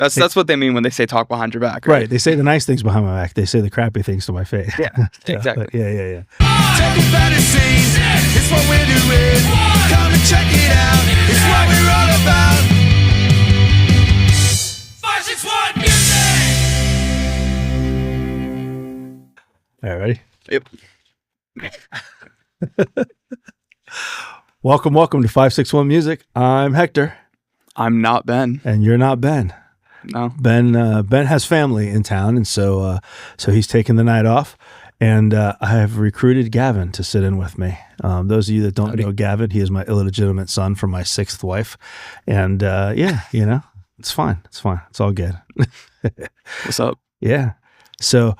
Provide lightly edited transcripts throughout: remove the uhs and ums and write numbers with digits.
That's what they mean when they say talk behind your back, right? They say the nice things behind my back. They say the crappy things to my face. Yeah, exactly. Yeah. Take a fantasy, it's what we're doing. Come and check it out, it's what we're all about. 561 music! All right, ready? Yep. Welcome to 561 Music. I'm Hector. I'm not Ben. And you're not Ben. No. Ben has family in town, and so he's taking the night off. And I have recruited Gavin to sit in with me. Those of you that don't know Gavin, he is my illegitimate son from my 6th wife. And it's fine. It's all good. What's up? Yeah. So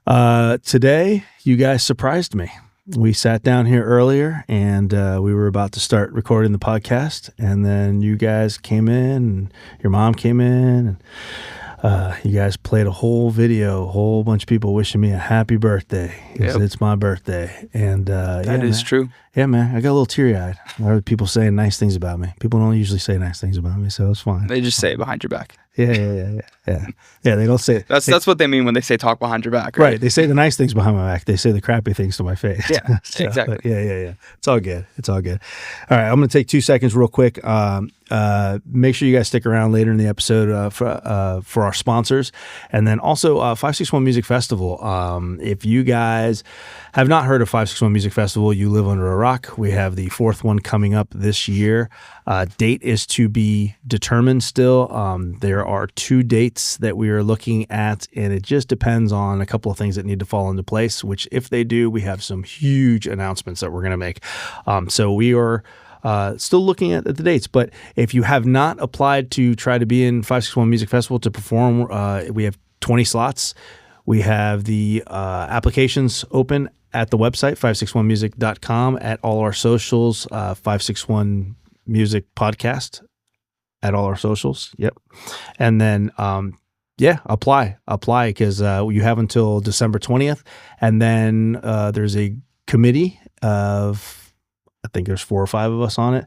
today, you guys surprised me. We sat down here earlier, and we were about to start recording the podcast, and then you guys came in, and your mom came in, and you guys played a whole video, a whole bunch of people wishing me a happy birthday. It's my birthday. And that is true. Yeah, man. I got a little teary-eyed. I heard people saying nice things about me. People don't usually say nice things about me, so it's fine. They just say it behind your back. Yeah. Yeah, they don't say... That's what they mean when they say talk behind your back, right? They say the nice things behind my back. They say the crappy things to my face. Yeah, so, exactly. Yeah. It's all good. All right, I'm going to take 2 seconds real quick. Make sure you guys stick around later in the episode for our sponsors. And then also 561 Music Festival. If you guys have not heard of 561 Music Festival, you live under a rock. We have the 4th one coming up this year. Date is to be determined still. There are 2 dates that we are looking at, and it just depends on a couple of things that need to fall into place, which if they do, we have some huge announcements that we're going to make. So we are still looking at the dates, but if you have not applied to try to be in 561 Music Festival to perform, we have 20 slots. We have the applications open at the website, 561music.com, at all our socials, 561 Music Podcast at all our socials. Yep. And then, apply because you have until December 20th. And then there's a committee of, I think there's 4 or 5 of us on it.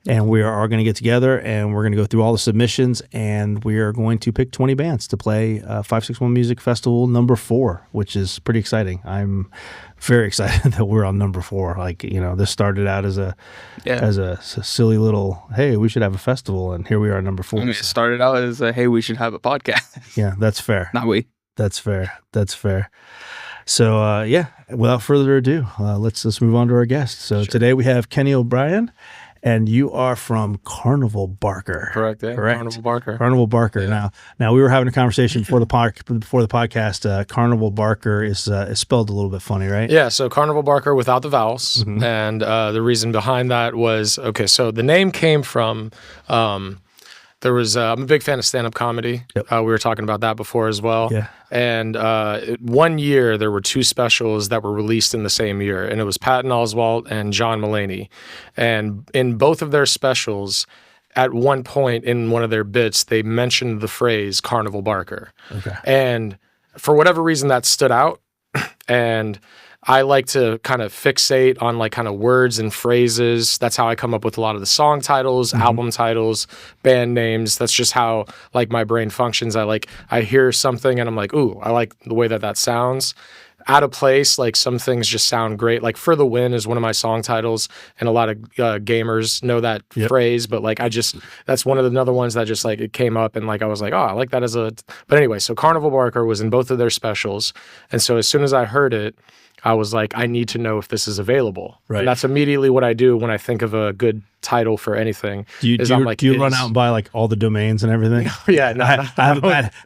And we are going to get together, and we're going to go through all the submissions, and we are going to pick 20 bands to play 561 Music Festival number 4, which is pretty exciting. I'm very excited that we're on number 4. Like, this started out as a silly little, hey, we should have a festival, and here we are, number 4. I mean, it started out as a, hey, we should have a podcast. Yeah, that's fair. Not we. That's fair. So, without further ado, let's move on to our guest. So today we have Kenny O'Brien. And you are from Carnival Barker. Correct. Carnival Barker. Yeah. Now we were having a conversation before the podcast. Carnival Barker is spelled a little bit funny, right? Yeah. So Carnival Barker without the vowels, Mm-hmm. and the reason behind that was so the name came from. There was I'm a big fan of stand-up comedy. Yep. We were talking about that before as well. Yeah. And one year there were 2 specials that were released in the same year, and it was Patton Oswalt and John Mulaney. And in both of their specials, at one point in one of their bits, they mentioned the phrase Carnival Barker. Okay. And for whatever reason, that stood out. And I like to kind of fixate on like kind of words and phrases. That's how I come up with a lot of the song titles, album titles, band names. That's just how like my brain functions. I hear something and I'm like, ooh, I like the way that sounds. Out of place, like some things just sound great. Like For the Win is one of my song titles, and a lot of gamers know that phrase, but like that's one of the other ones that just like it came up, and like I was like, oh, I like that as a. But anyway, so Carnival Barker was in both of their specials, and so as soon as I heard it, I was like, I need to know if this is available. Right. And that's immediately what I do when I think of a good title for anything. Do you run out and buy like all the domains and everything? Yeah, no. I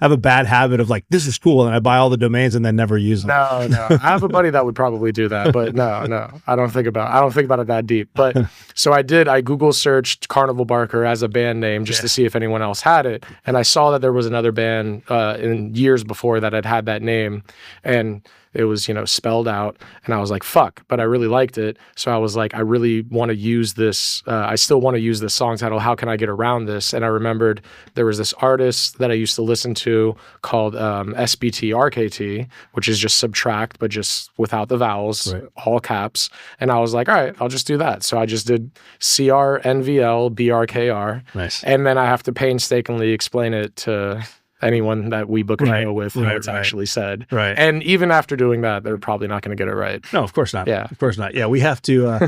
have a bad habit of like, this is cool, and I buy all the domains and then never use them. No. I have a buddy that would probably do that, but no. I don't think about it that deep. But so I Google searched Carnival Barker as a band name just to see if anyone else had it, and I saw that there was another band in years before that had that name, and it was, spelled out, and I was like, fuck, but I really liked it. So I was like, I really want to use this. I still want to use this song title. How can I get around this? And I remembered there was this artist that I used to listen to called SBT RKT, which is just subtract, but just without the vowels, all caps. And I was like, all right, I'll just do that. So I just did CRNVL BRKR. Nice. And then I have to painstakingly explain it to anyone that we book a Right, show with right, how it's right. actually said. Right. And even after doing that, they're probably not going to get it right. No, of course not. Yeah. Of course not. Yeah, we have to.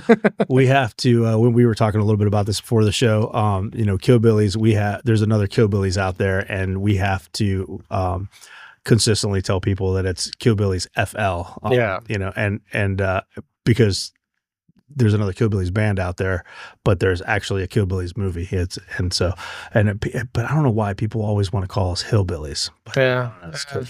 When we were talking a little bit about this before the show, Killbillies. There's another Killbillies out there, and we have to consistently tell people that it's Killbillies FL. Yeah. And because there's another Killbillies band out there, but there's actually a Killbillies movie. But I don't know why people always want to call us hillbillies. But Yeah.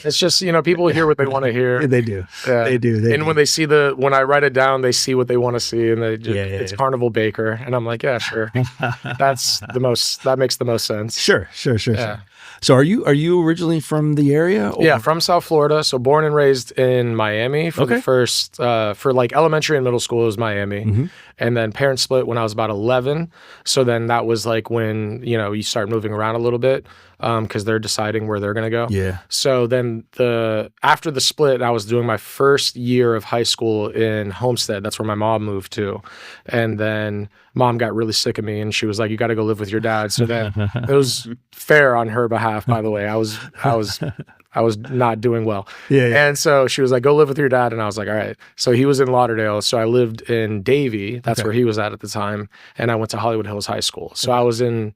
It's just, people hear what they want to hear. they do. Yeah. They do. And when they see when I write it down, they see what they want to see, and it's Carnival Baker, and I'm like, yeah, sure. That makes the most sense. Sure. Yeah. So are you originally from the area? Or? Yeah, from South Florida. So born and raised in Miami for the first, for like elementary and middle school, it was Miami. Mm-hmm. And then parents split when I was about 11. So then that was like when, you start moving around a little bit because they're deciding where they're going to go. Yeah. So then after the split, I was doing my first year of high school in Homestead. That's where my mom moved to. And then mom got really sick of me and she was like, you got to go live with your dad. So then it was fair on her behalf, by the way. I was not doing well. Yeah. And so she was like, go live with your dad. And I was like, all right. So he was in Lauderdale. So I lived in Davie. That's where he was at the time. And I went to Hollywood Hills High School. So I was in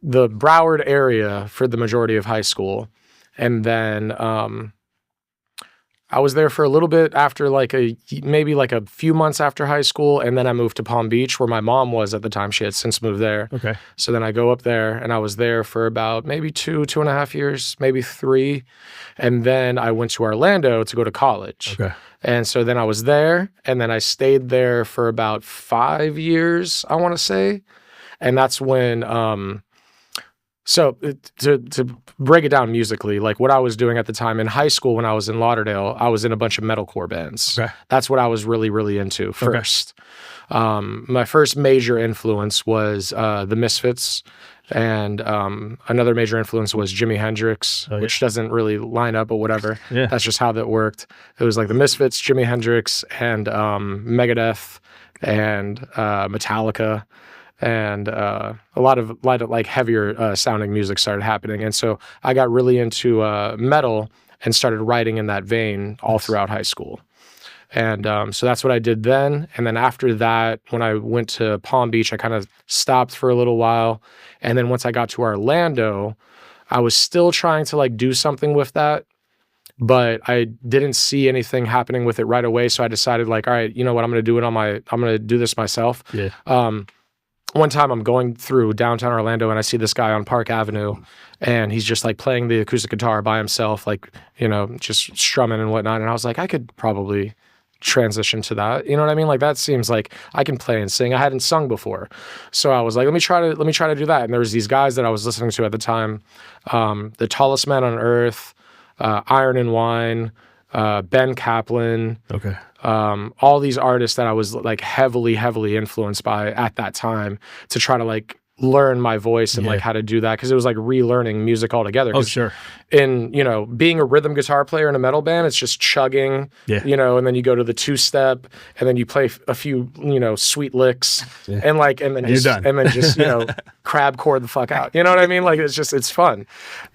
the Broward area for the majority of high school. And then I was there for a little bit after maybe a few months after high school. And then I moved to Palm Beach where my mom was at the time. She had since moved there. Okay. So then I go up there and I was there for about maybe 2.5 years, maybe 3. And then I went to Orlando to go to college. Okay. And so then I was there and then I stayed there for about 5 years, I want to say. And that's when, so to break it down musically, like what I was doing at the time in high school when I was in Lauderdale, I was in a bunch of metalcore bands. Okay. That's what I was really, really into first. My first major influence was the Misfits, and another major influence was Jimi Hendrix, which doesn't really line up, but whatever. Yeah. That's just how that worked. It was like the Misfits, Jimi Hendrix, and Megadeth, and Metallica. And a lot of like heavier sounding music started happening. And so I got really into metal and started writing in that vein all throughout high school. And so that's what I did then. And then after that, when I went to Palm Beach, I kind of stopped for a little while. And then once I got to Orlando, I was still trying to do something with that, but I didn't see anything happening with it right away. So I decided all right, you know what, I'm going to do this myself. Yeah. One time I'm going through downtown Orlando and I see this guy on Park Avenue and he's just playing the acoustic guitar by himself, just strumming and whatnot. And I was like, I could probably transition to that. You know what I mean? That seems like I can play and sing. I hadn't sung before. So I was like, let me try to do that. And there was these guys that I was listening to at the time, The Tallest Man on Earth, Iron and Wine, Ben Kaplan. Okay. All these artists that I was heavily, heavily influenced by at that time to try to learn my voice and how to do that, because it was relearning music altogether. Oh, sure. In being a rhythm guitar player in a metal band, it's just chugging, and then you go to the 2-step and then you play a few sweet licks and then you're done. and then just crab chord the fuck out. You know what I mean? It's fun.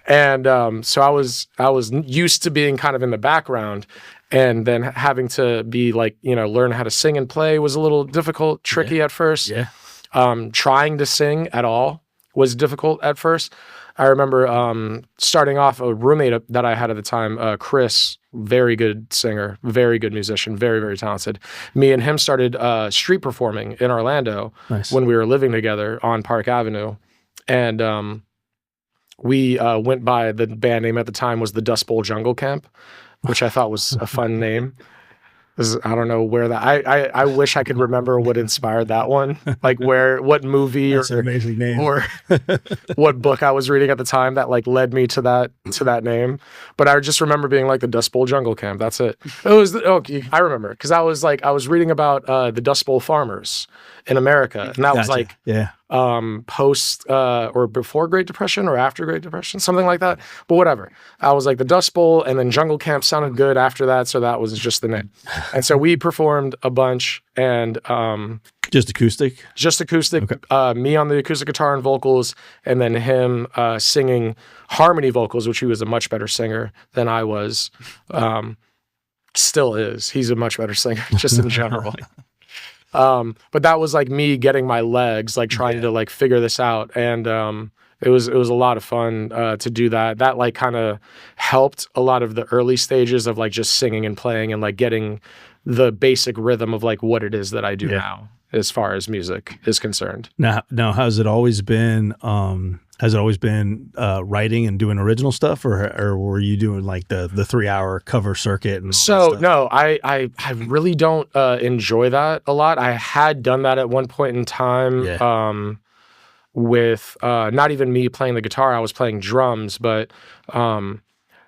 And so I was used to being kind of in the background. And then having to be learn how to sing and play was a little difficult, tricky at first. Yeah. Trying to sing at all was difficult at first. I remember starting off, a roommate that I had at the time, Chris, very good singer, very good musician, very, very talented. Me and him started street performing in Orlando when we were living together on Park Avenue. And we went by, the band name at the time was the Dust Bowl Jungle Camp, which I thought was a fun name. I don't know where that. I wish I could remember what inspired that one, what movie That's an amazing name, or what book I was reading at the time that led me to that name. But I just remember being the Dust Bowl Jungle Camp. That's it. It was I remember because I was reading about the Dust Bowl farmers in America, and that was post or before Great Depression or after Great Depression, something like that. But whatever. I was like the Dust Bowl, and then Jungle Camp sounded good after that, so that was just the name. And so we performed a bunch, and Just acoustic? just acoustic. Okay. Me on the acoustic guitar and vocals, and then him singing harmony vocals, which he was a much better singer than I was. Still is. He's a much better singer, just in general. But that was like me getting my legs, like trying to like figure this out. And it was a lot of fun to do that. That like kind of helped a lot of the early stages of like just singing and playing and like getting the basic rhythm of like what it is that I do now as far as music is concerned. Now, has it always been writing and doing original stuff, or were you doing like the 3-hour cover circuit? And all So that stuff? no, I really don't enjoy that a lot. I had done that at one point in time with not even me playing the guitar. I was playing drums, but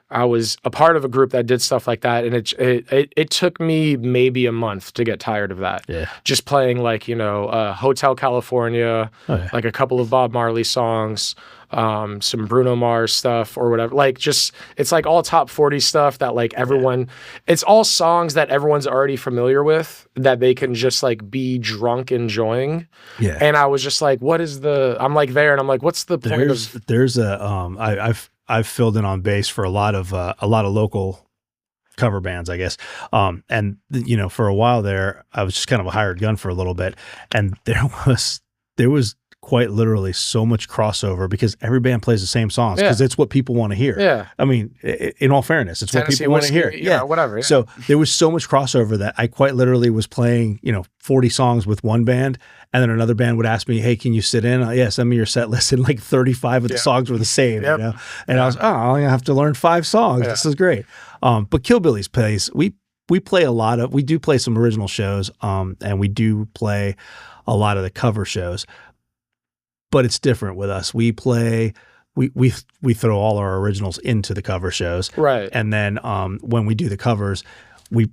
I was a part of a group that did stuff like that, and it took me maybe a month to get tired of that. Yeah, just playing like Hotel California, like a couple of Bob Marley songs, some Bruno Mars stuff or whatever. Like just it's like all top 40 stuff that like everyone. It's all songs that everyone's already familiar with that they can just like be drunk enjoying. Yeah, and I was just like, what is the? I'm like there, and I'm like, what's the point? There's a I've filled in on bass for a lot of local cover bands, I guess. And for a while there, I was just kind of a hired gun for a little bit, and there was quite literally so much crossover because every band plays the same songs because it's what people want to hear. Yeah, I mean, in all fairness, it's Tennessee what people want to hear. Yeah, whatever. Yeah. So there was so much crossover that I quite literally was playing 40 songs with one band, and then another band would ask me, "Hey, can you sit in?" Yeah, send me your set list, and like 35 of the songs were the same. And I was, I only have to learn 5 songs. Yeah. This is great. But Killbillies plays. We play we do play some original shows, and we do play a lot of the cover shows. But it's different with us. We play, we throw all our originals into the cover shows, right? And then when we do the covers, we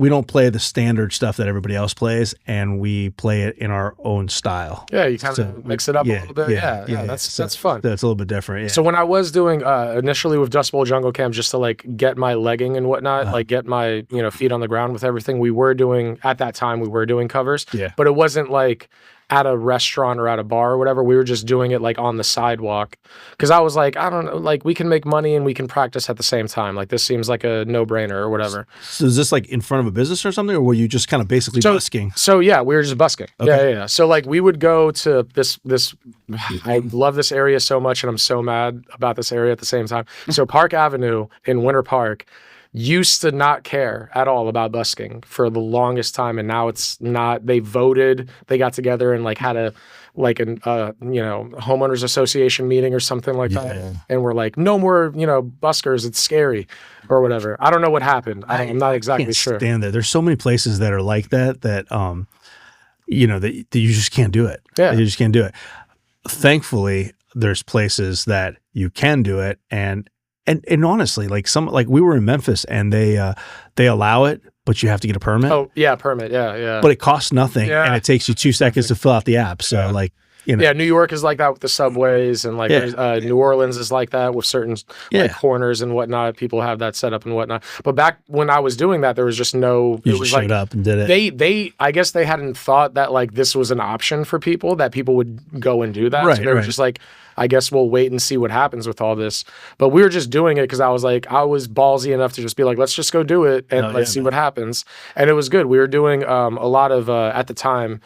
don't play the standard stuff that everybody else plays, and we play it in our own style. Yeah, you kind of mix it up a little bit. Yeah, that's fun. That's a little bit different. Yeah. So when I was doing initially with Dust Bowl Jungle Camp, just to like get my legging and whatnot, like get my feet on the ground with everything, we were doing covers. Yeah, but it wasn't like at a restaurant or at a bar or whatever. We were just doing it like on the sidewalk because I was like, I don't know, like we can make money and we can practice at the same time. Like this seems like a no-brainer or whatever. So is this like in front of a business or something, or were you just kind of basically busking? So yeah, we were just busking. Okay. Yeah. So like we would go to this I love this area so much, and I'm so mad about this area at the same time. So Park Avenue in Winter Park used to not care at all about busking for the longest time, and now it's not. They got together and like had a homeowners association meeting or something like that, and we're like, no more buskers, it's scary or whatever. I don't know what happened. I'm not exactly sure. Stand there. There's so many places that are like that that you just can't do it. Yeah, you just can't do it. Thankfully, there's places that you can do it, and honestly, like we were in Memphis, and they allow it, but you have to get a permit. Oh yeah, permit. Yeah. But it costs nothing, and it takes you 2 seconds to fill out the app. So Yeah, New York is like that with the subways, and like New Orleans is like that with certain like corners and whatnot. People have that set up and whatnot. But back when I was doing that, there was just no. You just showed up and did it. They I guess they hadn't thought that like this was an option for people, that people would go and do that. Right, so they were just like, I guess we'll wait and see what happens with all this. But we were just doing it because I was ballsy enough to just be like, let's just go do it and let's see what happens. And it was good. We were doing a lot of at the time.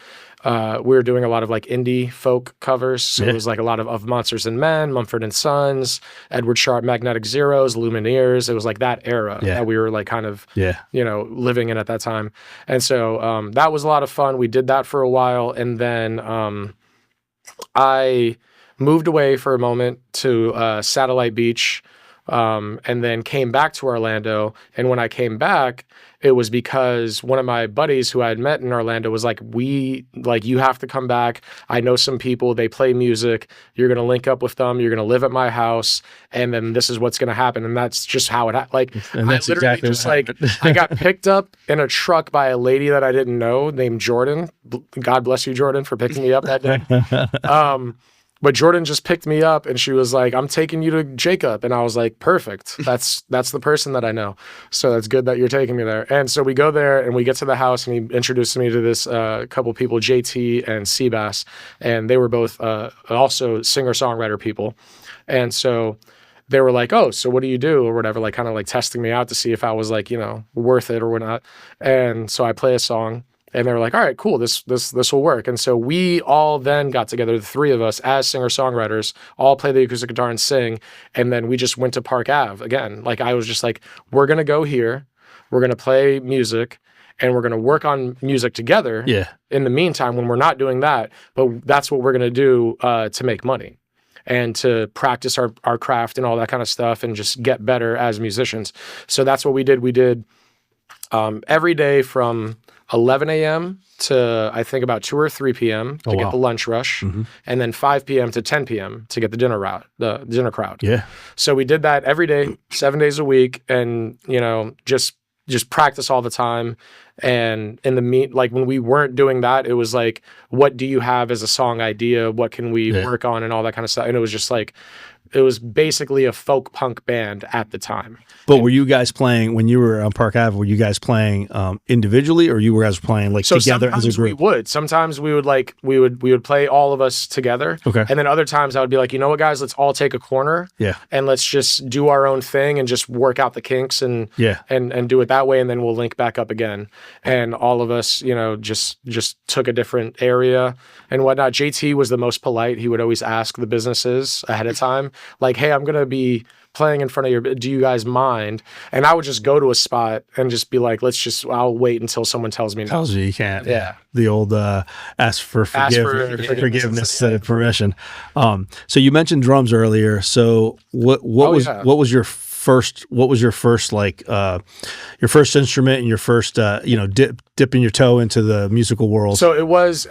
We were doing a lot of like indie folk covers. So it was like a lot of Monsters and Men, Mumford & Sons, Edward Sharpe, Magnetic Zeros, Lumineers. It was like that era that we were like kind of, living in at that time. And so that was a lot of fun. We did that for a while. And then I moved away for a moment to Satellite Beach and then came back to Orlando. And when I came back, it was because one of my buddies who I had met in Orlando was like, you have to come back. I know some people, they play music. You're going to link up with them. You're going to live at my house. And then this is what's going to happen. And that's just how it happened. And that's I literally exactly just what happened. I got picked up in a truck by a lady that I didn't know named Jordan. God bless you, Jordan, for picking me up that day. But Jordan just picked me up and she was like, I'm taking you to Jacob. And I was like, perfect. That's the person that I know. So that's good that you're taking me there. And so we go there and we get to the house and he introduced me to this couple people, JT and Seabass. And they were both also singer-songwriter people. And so they were like, oh, so what do you do or whatever, like kind of like testing me out to see if I was like, worth it or whatnot. And so I play a song. And they were like, all right, cool, this will work. And so we all then got together, the three of us as singer-songwriters, all play the acoustic guitar and sing. And then we just went to Park Ave again. Like I was just like, we're going to go here, we're going to play music, and we're going to work on music together. Yeah. In the meantime, when we're not doing that, but that's what we're going to do to make money and to practice our craft and all that kind of stuff and just get better as musicians. So that's what we did. We did every day from 11 a.m. to I think about 2 or 3 p.m. to get the lunch rush, and then 5 p.m. to 10 p.m. to get the dinner crowd. Yeah. So we did that every day, 7 days a week, and just practice all the time. And in the like when we weren't doing that, it was like, what do you have as a song idea? What can we work on and all that kind of stuff? And it was just like, it was basically a folk punk band at the time. But were you guys playing when you were on Park Ave? Were you guys playing individually, or you guys playing like together as a group? We would. Sometimes we would play all of us together. Okay. And then other times I would be like, you know what, guys, let's all take a corner. Yeah. And let's just do our own thing and just work out the kinks and and do it that way, and then we'll link back up again. And all of us, just took a different area and whatnot. JT was the most polite. He would always ask the businesses ahead of time, like, hey, I'm gonna be playing in front of do you guys mind? And I would just go to a spot and just be like, I'll wait until someone tells me no. Tells you you can't. Yeah. The old ask for forgiveness instead of permission. So you mentioned drums earlier. So what was your first like your first instrument and your first dipping your toe into the musical world? So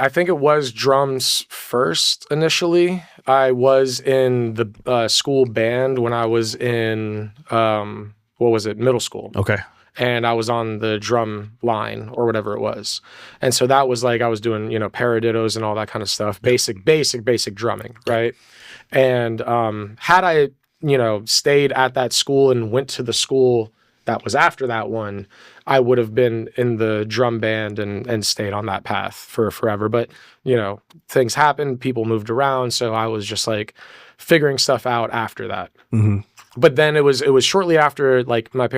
I think it was drums first initially. I was in the school band when I was in middle school. Okay. And I was on the drum line or whatever it was. And so that was like I was doing, paradiddles and all that kind of stuff, basic drumming, right? And had I stayed at that school and went to the school that was after that one, I would have been in the drum band and stayed on that path for forever. But, things happened, people moved around. So I was just like figuring stuff out after that. Mm-hmm. But then it was shortly after like when my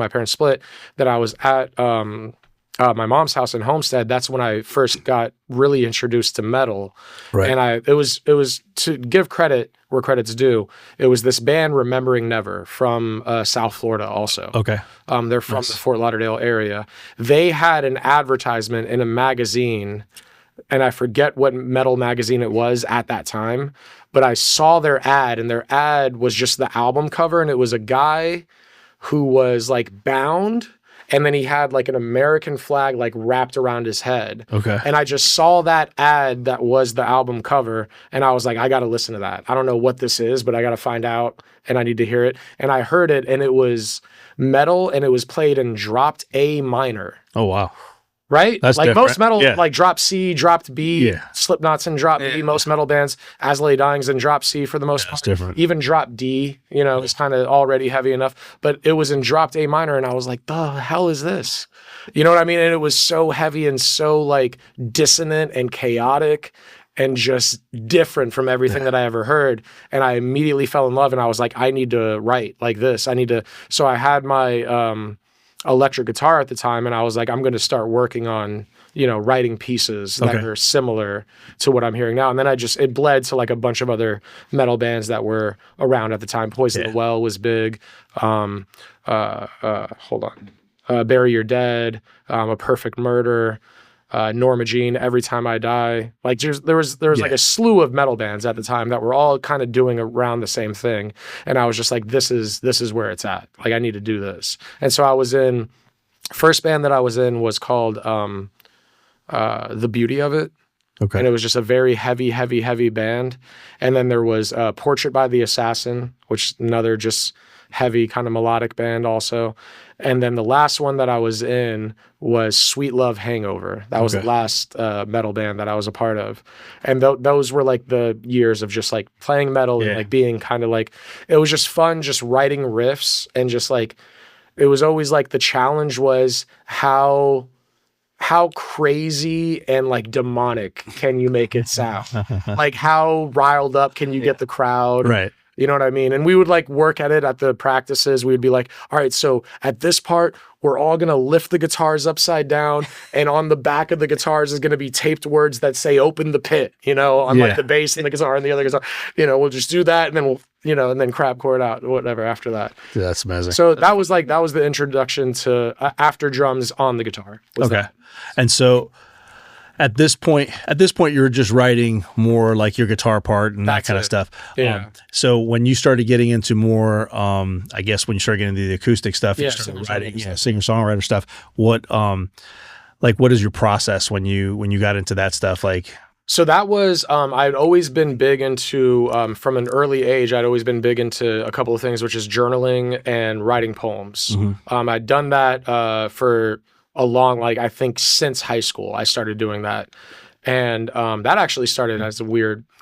parents split that I was at my mom's house in Homestead. That's when I first got really introduced to metal. Right. And it was to give credit where credit's due. It was this band Remembering Never from South Florida also. Okay. They're from the Fort Lauderdale area. They had an advertisement in a magazine, and I forget what metal magazine it was at that time, but I saw their ad, and their ad was just the album cover, and it was a guy who was like bound, and then he had like an American flag like wrapped around his head. Okay. And I just saw that ad that was the album cover, and I was like, I got to listen to that. I don't know what this is, but I got to find out, and I need to hear it. And I heard it, and it was metal, and it was played in dropped A minor. Oh, wow. Right? That's like different. Most metal, like drop C, dropped B, Slipknot's in drop B, most metal bands, As I Lay Dying's in drop C for the most part. That's different. Even drop D, it's kind of already heavy enough, but it was in dropped A minor, and I was like, the hell is this? You know what I mean? And it was so heavy and so like dissonant and chaotic and just different from everything that I ever heard. And I immediately fell in love, and I was like, I need to write like this. So I had my electric guitar at the time, and I was like, I'm going to start working on, writing pieces that are similar to what I'm hearing now. And then it bled to like a bunch of other metal bands that were around at the time. Poison the Well was big. Hold on. Bury Your Dead, A Perfect Murder. Norma Jean, Every Time I Die. Like there was like a slew of metal bands at the time that were all kind of doing around the same thing. And I was just like, this is where it's at. Like, I need to do this. And so I was in, first band that I was in was called The Beauty of It. Okay. And it was just a very heavy band. And then there was Portrait by the Assassin, which is another just heavy kind of melodic band also. And then the last one that I was in was Sweet Love Hangover. That was the last metal band that I was a part of. And those were like the years of just like playing metal and like being kind of like, it was just fun just writing riffs and just like, it was always like the challenge was how crazy and like demonic can you make it sound? Like how riled up can you get the crowd? Right. You know what I mean? And we would like work at it at the practices. We'd be like, all right, so at this part, we're all going to lift the guitars upside down. And on the back of the guitars is going to be taped words that say open the pit, you know, on like the bass and the guitar and the other guitar. You know, we'll just do that and then we'll, you know, and then crab chord out, whatever after that. Dude, that's amazing. So that was the introduction to after drums on the guitar. Okay. And so at this point, you're just writing more like your guitar part and that kind of stuff. Yeah. So when you started getting into more, I guess when you started getting into the acoustic stuff, you started writing, singer-songwriter stuff. What is your process when you got into that stuff? Like, so that was, I'd always been big into, from an early age, I'd always been big into a couple of things, which is journaling and writing poems. I'd done that for a long, like I think since high school, I started doing that. And that actually started as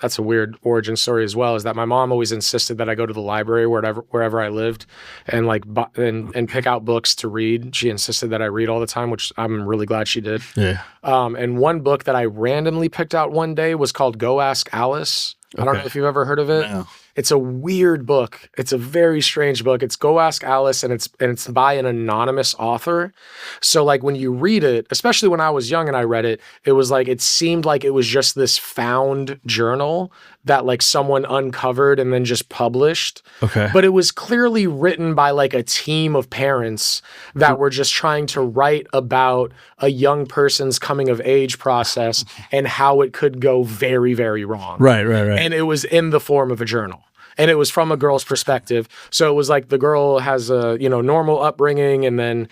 that's a weird origin story as well, is that my mom always insisted that I go to the library wherever I lived and like and pick out books to read. She insisted that I read all the time, which I'm really glad she did. Yeah. And one book that I randomly picked out one day was called Go Ask Alice. I don't know if you've ever heard of it. No. It's a weird book. It's a very strange book. It's Go Ask Alice, and it's by an anonymous author. So like when you read it, especially when I was young and I read it, it was like, it seemed like it was just this found journal that like someone uncovered and then just published. Okay. But it was clearly written by like a team of parents that were just trying to write about a young person's coming of age process and how it could go very, very wrong. Right. And it was in the form of a journal. And it was from a girl's perspective. So it was like the girl has a, normal upbringing, and then,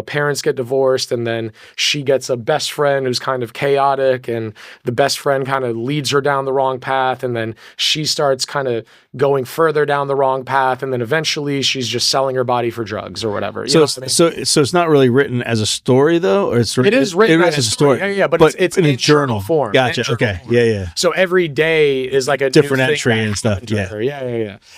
parents get divorced, and then she gets a best friend who's kind of chaotic, and the best friend kind of leads her down the wrong path, and then she starts kind of going further down the wrong path, and then eventually she's just selling her body for drugs or whatever. So it's not really written as a story though, or it is written as a story. Yeah, but it's in a journal form. Gotcha. Okay. Yeah. So every day is like a different new entry and stuff. Yeah.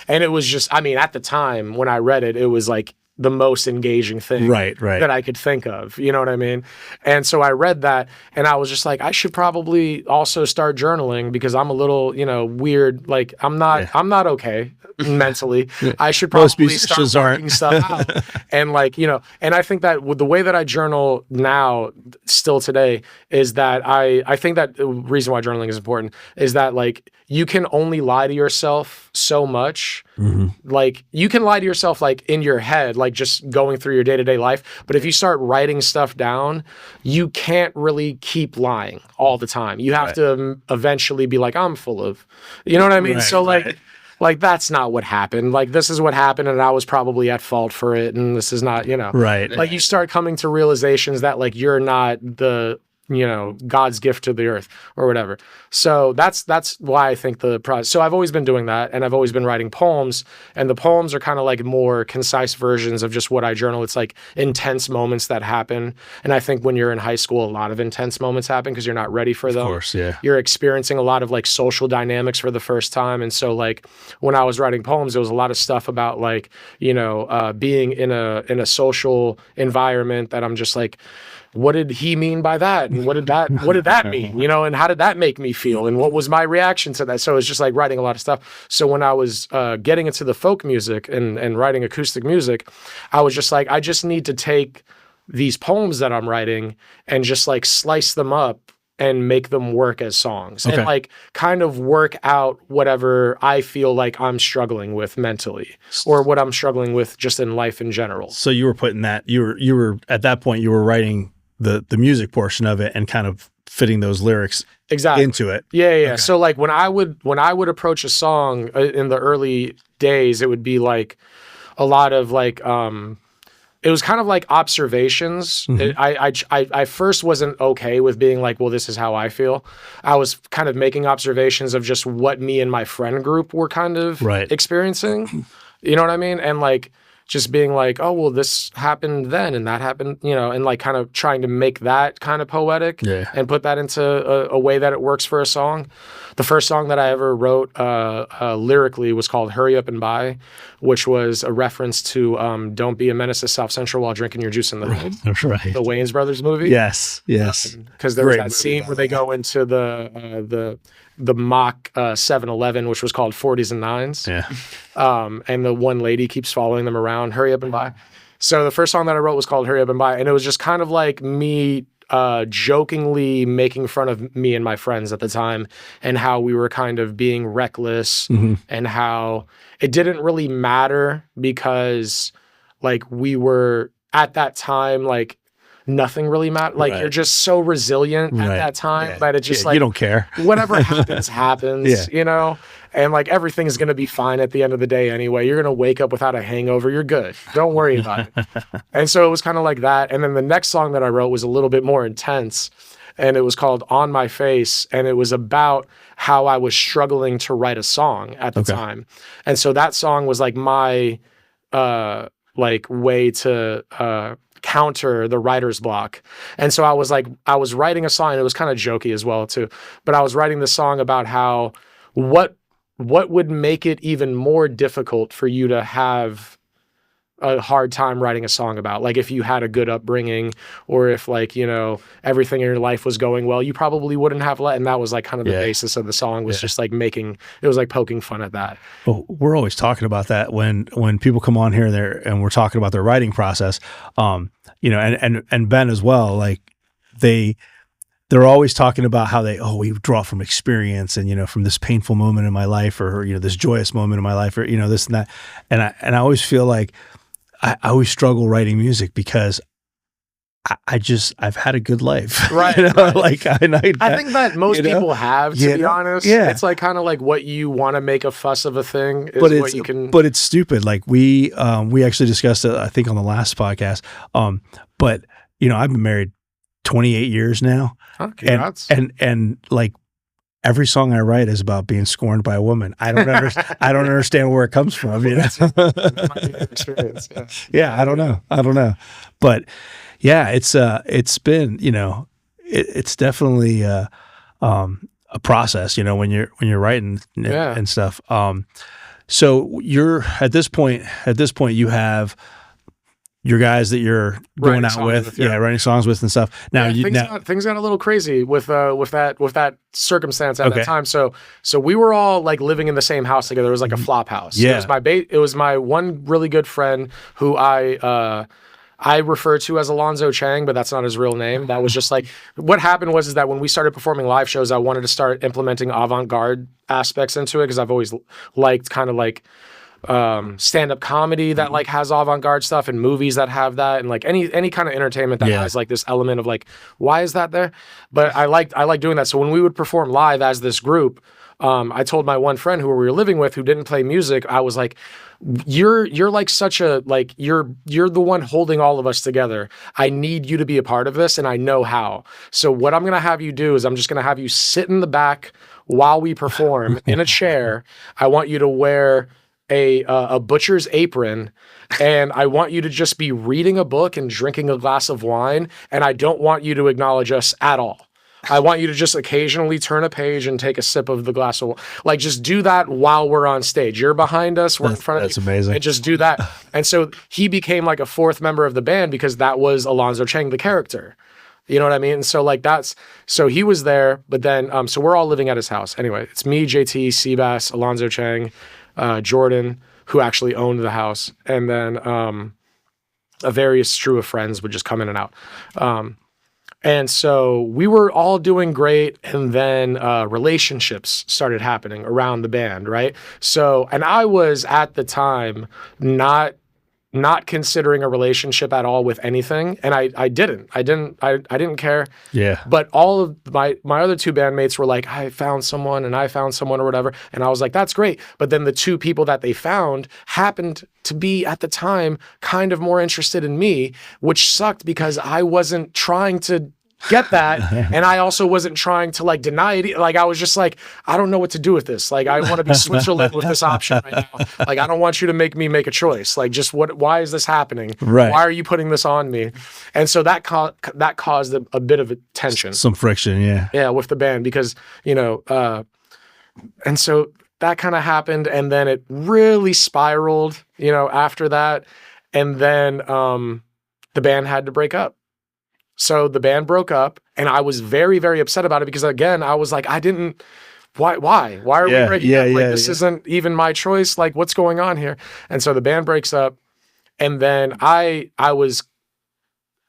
And it was just, at the time when I read it, it was like the most engaging thing that I could think of. You know what I mean? And so I read that and I was just like, I should probably also start journaling because I'm a little, weird. Like I'm not okay mentally. I should probably start working stuff out. And like, and I think that with the way that I journal now, still today, is that I think that the reason why journaling is important is that like you can only lie to yourself so much. Like you can lie to yourself like in your head, like just going through your day-to-day life. But if you start writing stuff down, you can't really keep lying all the time. You have to eventually be like, I'm full of, you know what I mean? So like that's not what happened. Like this is what happened and I was probably at fault for it. And this is not, like you start coming to realizations that like you're not the, God's gift to the earth or whatever. So that's why I think so I've always been doing that, and I've always been writing poems, and the poems are kind of like more concise versions of just what I journal. It's like intense moments that happen. And I think when you're in high school, a lot of intense moments happen because you're not ready for them. Of course, yeah. You're experiencing a lot of like social dynamics for the first time. And so like when I was writing poems, there was a lot of stuff about like, being in a social environment that I'm just like, what did he mean by that? And what did that mean? And how did that make me feel? And what was my reaction to that? So it's just like writing a lot of stuff. So when I was getting into the folk music and writing acoustic music, I was just like, I just need to take these poems that I'm writing and just like slice them up and make them work as songs and like kind of work out whatever I feel like I'm struggling with mentally or what I'm struggling with just in life in general. So you were putting that, you were at that point, you were writing the music portion of it and kind of fitting those lyrics exactly into it. Yeah. Okay. So like when I would approach a song in the early days, it would be like a lot of like it was kind of like observations. I first wasn't okay with being like, well, this is how I feel. I was kind of making observations of just what me and my friend group were kind of experiencing. You know what I mean? And like just being like, oh, well, this happened then and that happened, you know, and like kind of trying to make that kind of poetic and put that into a way that it works for a song. The first song that I ever wrote lyrically was called Hurry Up and Buy, which was a reference to Don't Be a Menace to South Central while drinking your juice in the hood. Right. The Wayans Brothers movie. Yes. Because there was that scene where they go into the mock 7-Eleven, which was called 40s and 9s. Yeah. And the one lady keeps following them around, hurry up and buy. So the first song that I wrote was called Hurry Up and Buy. And it was just kind of like me jokingly making fun of me and my friends at the time and how we were kind of being reckless and how it didn't really matter because like we were at that time, like nothing really mattered. Like you're just so resilient at that time that it just like, you don't care. Whatever happens, you know? And like everything is going to be fine at the end of the day anyway. You're going to wake up without a hangover. You're good. Don't worry about it. And so it was kind of like that. And then the next song that I wrote was a little bit more intense. And it was called On My Face. And it was about how I was struggling to write a song at the time. And so that song was like my like way to counter the writer's block. And so I was writing a song, and it was kind of jokey as well too. But I was writing the song about how what would make it even more difficult for you to have a hard time writing a song about? Like if you had a good upbringing or if like, you know, everything in your life was going well, you probably wouldn't have let. And that was like kind of the basis of the song was just like it was like poking fun at that. Well, we're always talking about that when people come on here there and we're talking about their writing process, you know, and Ben as well, like they're always talking about how we draw from experience and, you know, from this painful moment in my life or, you know, this joyous moment in my life or, you know, this and that. And I always feel like I always struggle writing music because I've had a good life. Right. You know? Right. Like I think that most people have, to be honest. Yeah. It's like kind of like what you want to make a fuss of a thing is what you can. But it's stupid. Like we actually discussed it, I think on the last podcast. But you know, I've been married 28 years now. Oh, congrats. And like every song I write is about being scorned by a woman. I don't understand where it comes from. You know? Experience. Yeah, I don't know. But yeah, it's been, you know, it's definitely a process, you know, when you're writing and stuff. So you're at this point you have your guys that you're going out with, writing songs with and stuff. Now things got a little crazy with that circumstance at that time. So we were all like living in the same house together. It was like a flop house. Yeah. It was my one really good friend who I refer to as Alonzo Chang, but that's not his real name. That was just like what happened is that when we started performing live shows, I wanted to start implementing avant-garde aspects into it because I've always liked kind of like stand-up comedy that like has avant-garde stuff and movies that have that and like any kind of entertainment that has like this element of like, why is that there? But I like doing that. So when we would perform live as this group, I told my one friend who we were living with who didn't play music, I was like, you're like such a like you're the one holding all of us together. I need you to be a part of this and I know how. So what I'm gonna have you do is I'm just gonna have you sit in the back while we perform in a chair. I want you to wear a butcher's apron, and I want you to just be reading a book and drinking a glass of wine, and I don't want you to acknowledge us at all. I want you to just occasionally turn a page and take a sip of the glass of wine. Like, just do that while we're on stage. You're behind us, we're in front of you. That's amazing. And just do that. And so he became like a fourth member of the band because that was Alonzo Chang, the character. You know what I mean? And so like so he was there, but then, so we're all living at his house. Anyway, it's me, JT, Seabass, Alonzo Chang, Jordan, who actually owned the house, and then a various strew of friends would just come in and out. And so we were all doing great, and then relationships started happening around the band, right? So, and I was at the time not not considering a relationship at all with anything. And I didn't care. Yeah. But all of my other two bandmates were like, I found someone and I found someone or whatever. And I was like, that's great. But then the two people that they found happened to be at the time kind of more interested in me, which sucked because I wasn't trying to get that. And I also wasn't trying to like deny it. Like I was just like, I don't know what to do with this. Like I want to be Switzerland with this option right now. Like I don't want you to make me make a choice. Like just why is this happening? Right. Why are you putting this on me? And so that caused a bit of a tension. Some friction, yeah. Yeah, with the band because, and so that kind of happened and then it really spiraled, after that. And then the band had to break up. So the band broke up and I was very, very upset about it because again, I was like, why are we breaking up? Like, this isn't even my choice. Like, what's going on here? And so the band breaks up. And then I was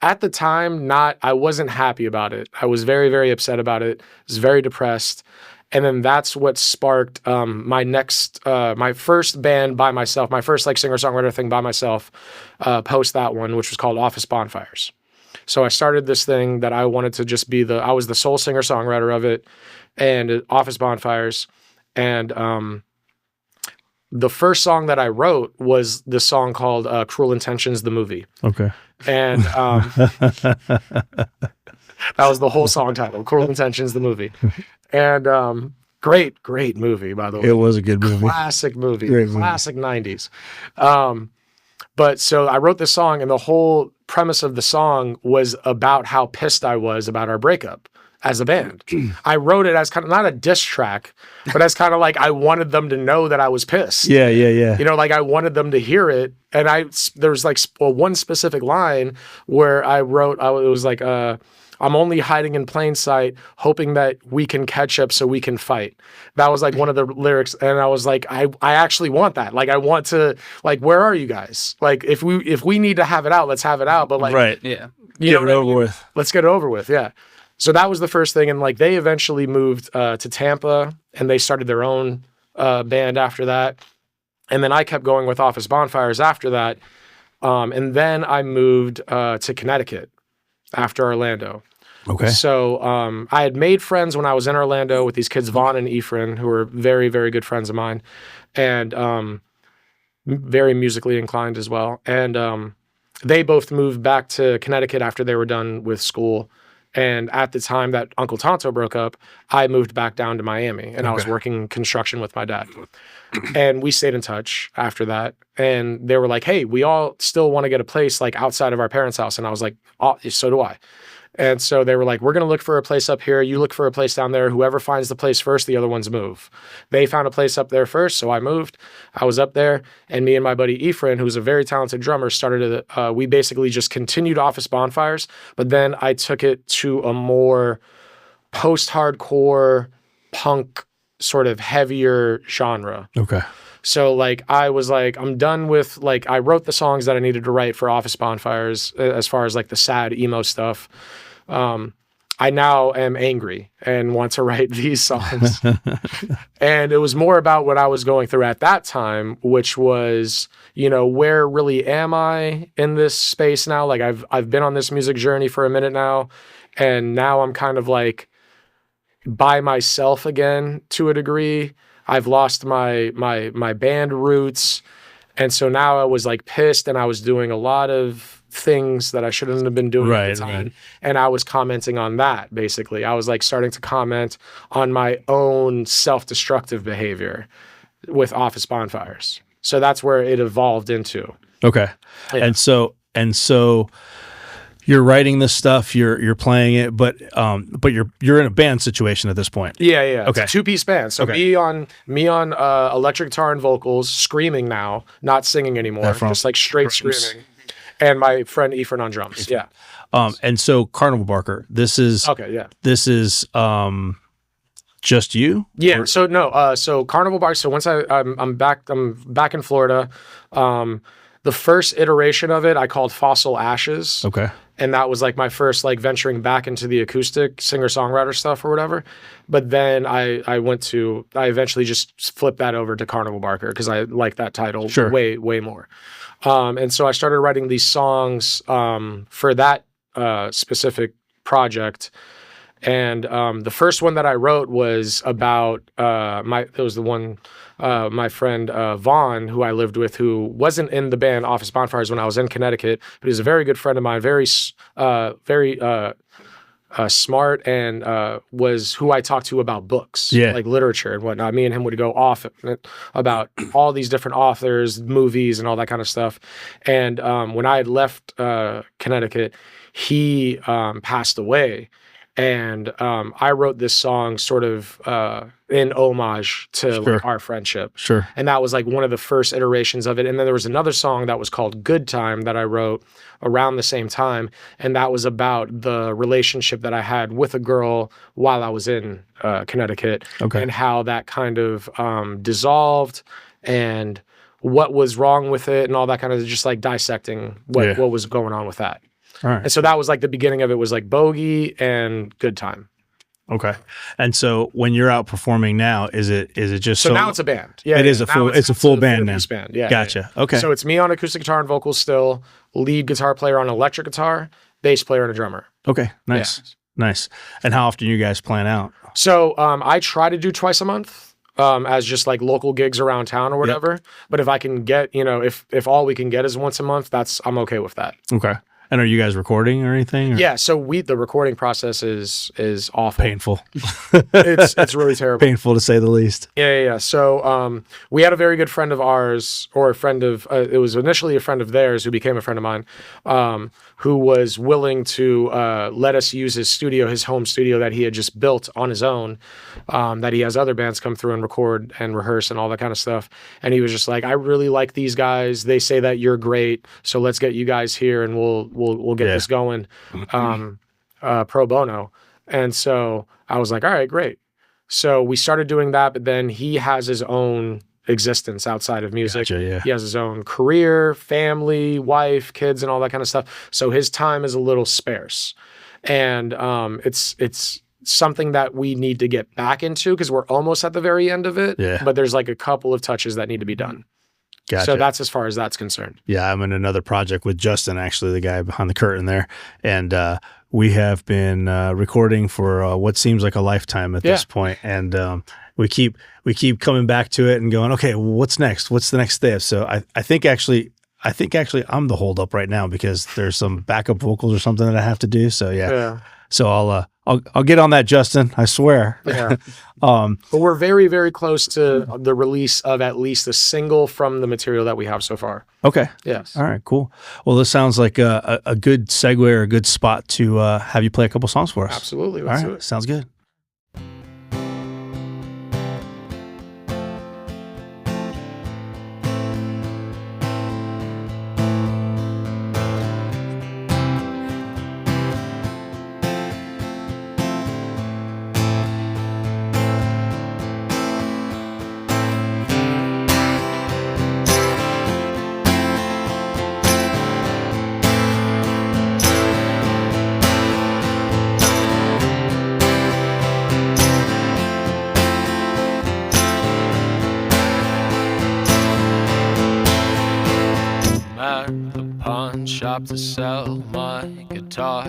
at the time, I wasn't happy about it. I was very, very upset about it. I was very depressed. And then that's what sparked my first band by myself, my first like singer-songwriter thing by myself, post that one, which was called Office Bonfires. So I started this thing that I wanted to just be I was the sole singer-songwriter of it, and Office Bonfires. And the first song that I wrote was this song called Cruel Intentions, the movie. Okay. And that was the whole song title, Cruel Intentions, the movie. And great movie, by the way. It was a good movie. Classic movie. Great movie. Classic 90s. But so I wrote this song, and the whole premise of the song was about how pissed I was about our breakup as a band. I wrote it as kind of not a diss track, but as kind of like I wanted them to know that I was pissed. Yeah. Like I wanted them to hear it. And there was like one specific line where it was like, I'm only hiding in plain sight, hoping that we can catch up so we can fight. That was like one of the lyrics. And I was like, I actually want that. Like, I want to, like, where are you guys? Like, if we need to have it out, let's have it out. But like, right. Yeah. Get it over with. Let's get it over with. Yeah. So that was the first thing. And like, they eventually moved to Tampa and they started their own band after that. And then I kept going with Office Bonfires after that. And then I moved to Connecticut after Orlando. Okay. So I had made friends when I was in Orlando with these kids, Vaughn and Ephraim, who were very, very good friends of mine, and very musically inclined as well. And they both moved back to Connecticut after they were done with school. And at the time that Uncle Tonto broke up, I moved back down to Miami, and I was working construction with my dad. And we stayed in touch after that. And they were like, hey, we all still want to get a place like outside of our parents' house. And I was like, oh, so do I. And so they were like, we're going to look for a place up here. You look for a place down there. Whoever finds the place first, the other ones move. They found a place up there first, so I moved. I was up there, and me and my buddy Ephraim, who's a very talented drummer, we basically just continued Office Bonfires, but then I took it to a more post-hardcore punk sort of heavier genre. Okay. So like I was like, I'm done with like I wrote the songs that I needed to write for Office Bonfires as far as like the sad emo stuff. I now am angry and want to write these songs. And it was more about what I was going through at that time, which was, where really am I in this space now? Like I've been on this music journey for a minute now, and now I'm kind of like by myself again to a degree. I've lost my band roots. And so now I was like pissed, and I was doing a lot of things that I shouldn't have been doing at the time. Right. And I was commenting on that, basically. I was like starting to comment on my own self-destructive behavior with Office Bonfires. So that's where it evolved into. Okay. Yeah. And so you're writing this stuff, you're playing it, but you're in a band situation at this point. Yeah. Okay. It's a 2-piece band. So me on electric guitar and vocals, screaming now, not singing anymore, just like straight drums. screaming. And my friend Ephraim on drums. Yeah. And so Carnival Barker, this is just you? Yeah. Or? So no. So Carnival Barker. So once I'm back in Florida. The first iteration of it I called Fossil Ashes. Okay. and that was like my first like venturing back into the acoustic singer-songwriter stuff or whatever. But then I eventually just flipped that over to Carnival Barker because I like that title way more. And so I started writing these songs for that specific project. And the first one that I wrote was about my friend Vaughn, who I lived with, who wasn't in the band Office Bonfires when I was in Connecticut, but he's a very good friend of mine, very smart, and was who I talked to about books, like literature and whatnot. Me and him would go off about all these different authors, movies, and all that kind of stuff. And when I had left Connecticut, he passed away. And I wrote this song sort of in homage to like, our friendship. Sure. And that was like one of the first iterations of it. And then there was another song that was called Good Time that I wrote around the same time. And that was about the relationship that I had with a girl while I was in Connecticut. Okay. And how that kind of dissolved and what was wrong with it and all that kind of just like dissecting what was going on with that. All right. And so that was like the beginning of it was like Bogey and Good Time. Okay. And so when you're out performing now, is it just so now it's a band? Yeah, it is a full band now. Band. Yeah. Gotcha. Yeah. Okay. So it's me on acoustic guitar and vocals still, lead guitar player on electric guitar, bass player and a drummer. Okay. Nice. Yeah. Nice. And how often you guys plan out? So I try to do twice a month. As just like local gigs around town or whatever. Yep. But if I can get, if all we can get is once a month, I'm okay with that. Okay. And are you guys recording or anything? Or? Yeah, so the recording process is awful. Painful. It's really terrible. Painful to say the least. Yeah. So we had a very good friend of ours, or a friend of, it was initially a friend of theirs who became a friend of mine, who was willing to let us use his studio, his home studio that he had just built on his own, that he has other bands come through and record and rehearse and all that kind of stuff. And he was just like, I really like these guys. They say that you're great, so let's get you guys here and we'll get this going pro bono. And so I was like, all right, great. So we started doing that, but then he has his own existence outside of music. Gotcha, yeah. He has his own career, family, wife, kids, and all that kind of stuff. So his time is a little sparse. And it's something that we need to get back into because we're almost at the very end of it. Yeah. But there's like a couple of touches that need to be done. Gotcha. So that's as far as that's concerned. Yeah, I'm in another project with Justin, actually, the guy behind the curtain there. And we have been recording for what seems like a lifetime at this point. And we keep coming back to it and going, okay, well, what's next? What's the next step? So I think actually I'm the holdup right now because there's some backup vocals or something that I have to do. So yeah. So I'll get on that, Justin. I swear. Yeah. But we're very, very close to the release of at least a single from the material that we have so far. Okay. Yes. All right. Cool. Well, this sounds like a good segue or a good spot to have you play a couple songs for us. Absolutely. Let's do it. Sounds good. Shop to sell my guitar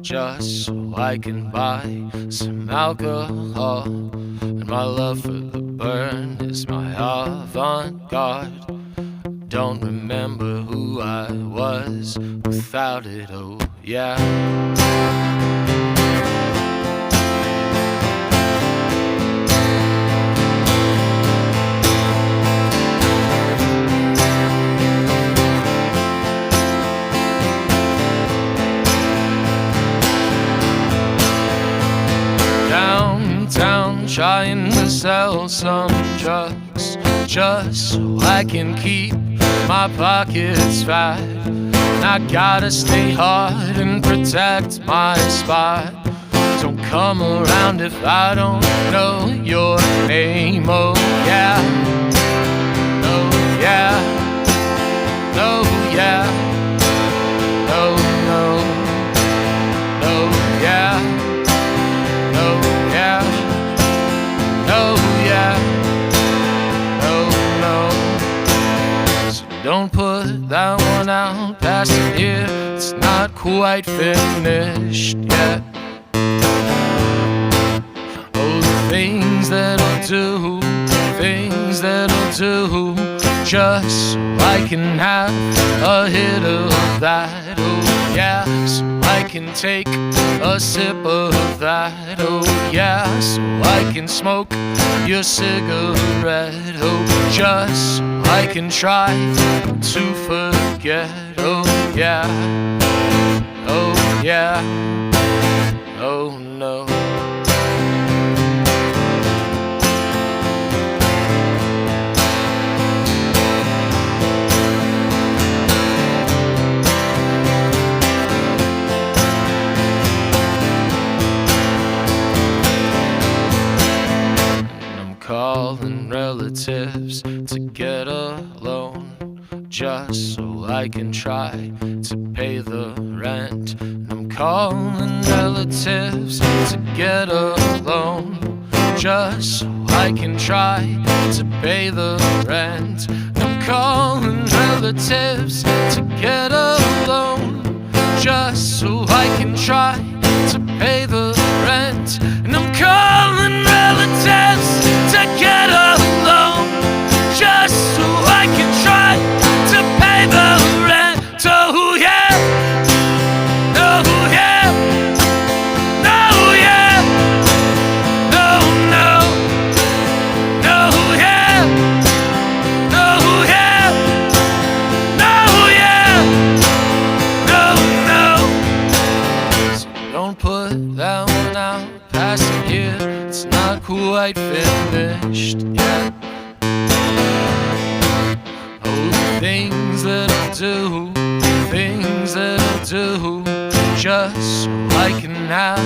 just so I can buy some alcohol. And my love for the burn is my avant-garde. Don't remember who I was without it, oh yeah. Trying to sell some drugs just so I can keep my pockets fat. And I gotta stay hard and protect my spot. Don't come around if I don't know your name. Oh yeah, oh yeah, oh yeah, oh no. put that one out past here. It's not quite finished yet. Oh, the things that I'll do, things that I'll do, just so I can have a hit of that. Oh yeah, so I can take a sip of that. Oh yeah, so I can smoke your cigarette. Oh, just so I can try to forget. Oh yeah, oh yeah, oh no. Calling relatives to get a loan, just so I can try to pay the rent. And I'm calling relatives to get a loan, just so I can try to pay the rent. And I'm calling relatives to get a loan, just so I can try to pay the rent. And I'm calling relatives to get a loan, just so I can try to pay the rent. Oh yeah, oh yeah, oh yeah, no, no, no, yeah, oh yeah, no, yeah, no, no. So don't put that one out past here. It's not quite finished yet. Oh, the things that I'll do, things that I'll do, just so I can have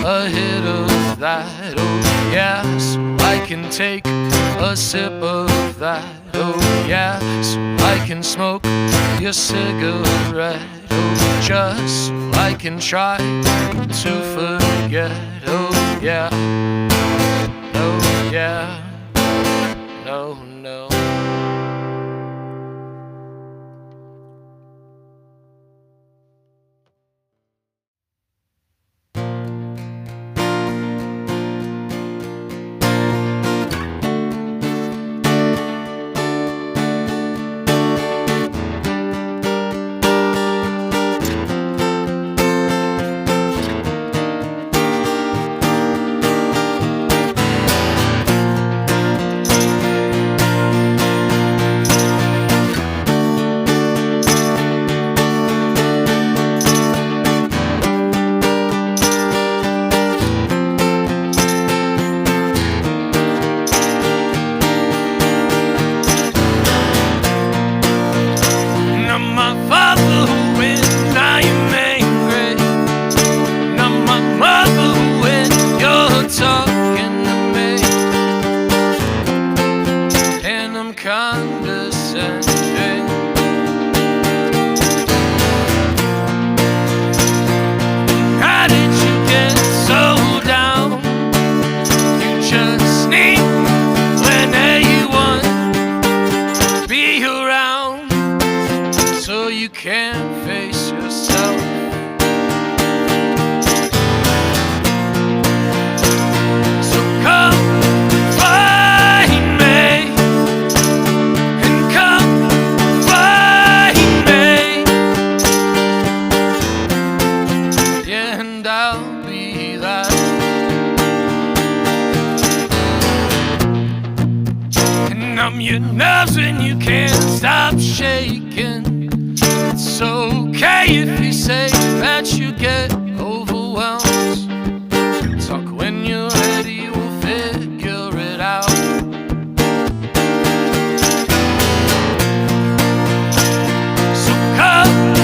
a hit of that. Oh yeah, so I can take a sip of that. Oh yeah, so I can smoke your cigarette. Oh, just so I can try to forget. Oh yeah, oh yeah, no, no. Numb your nerves when you can't stop shaking. It's okay if you say that you get overwhelmed. Talk when you're ready, we'll figure it out. So come